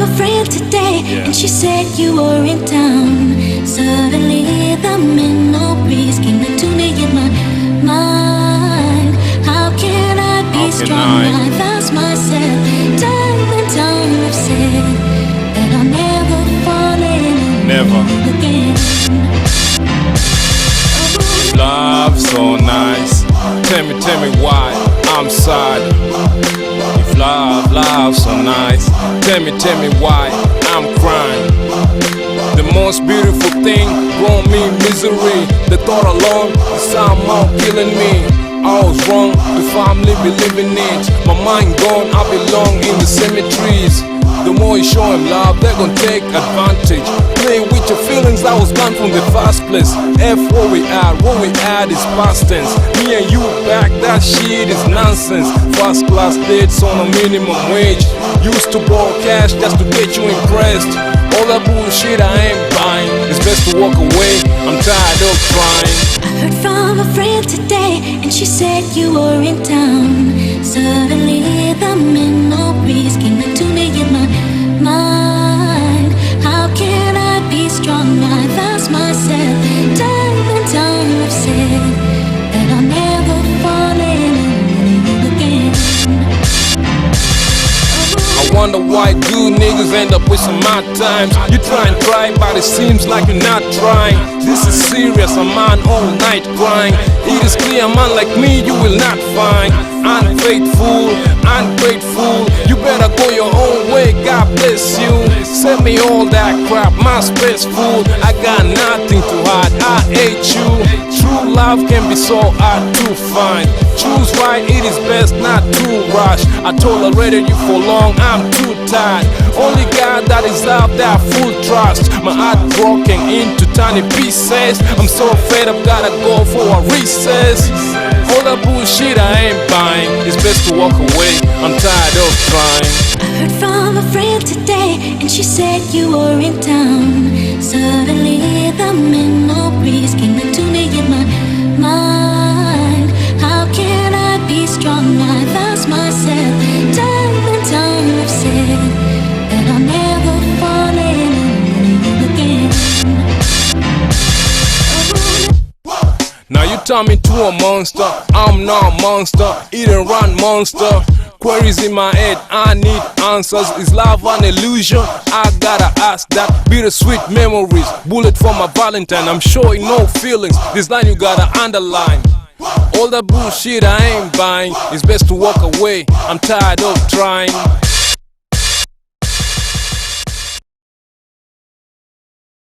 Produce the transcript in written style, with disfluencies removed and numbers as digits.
a friend today, and she said you were in town. Suddenly the memories came to me in my mind. How can I be strong? I lost myself. Time and time I've said that I'll never fall in love again. Love so nice. Tell me why I'm sad. If love so nice, tell me why I'm crying. The most beautiful thing brought me misery. The thought alone is somehow killing me. I was wrong, the family believing it. My mind gone, I belong in the cemeteries. The more you show him love, they're gonna take advantage. Playing with your feelings, I was gone from the first place. F what we had is past tense. Me and you back, that shit is nonsense. First class dates on a minimum wage. Used to borrow cash just to get you impressed. All that bullshit I ain't buying. It's best to walk away, I'm tired of crying. I heard from a friend today, and she said you were in town. Suddenly the memories came to me in my mind. How can I be strong? I lost myself. Time and time I've said that I'll never fall in love again. I wonder why good niggas end up with some hard times. You try and try, but it seems like you're not trying. This is serious, a man all night crying. It is clear, a man like me you will not find. Unfaithful, ungrateful, you better go your own way, God bless you. Send me all that crap, my space full. I got nothing to hide, I hate you. True love can be so hard to find. Choose right, it is best not to rush. I tolerated you for long, I'm too tired. Only God that is out there, full trust. My heart broken into tiny pieces. I'm so fed up, gotta go for a recess. All that bullshit I ain't buying. It's best to walk away, I'm tired of trying. I heard from a friend today, and she said you were in town. Suddenly the memories came to me in my mind. How can I be strong? I lost myself. Time and time I've said that I'll never fall in love again. Now you turn me to a monster, I'm not a monster, eat and run monster. Queries in my head, I need answers. Is love an illusion? I gotta ask that. Bittersweet memories, bullet for my Valentine. I'm showing no feelings, this line you gotta underline. All that bullshit I ain't buying. It's best to walk away, I'm tired of trying.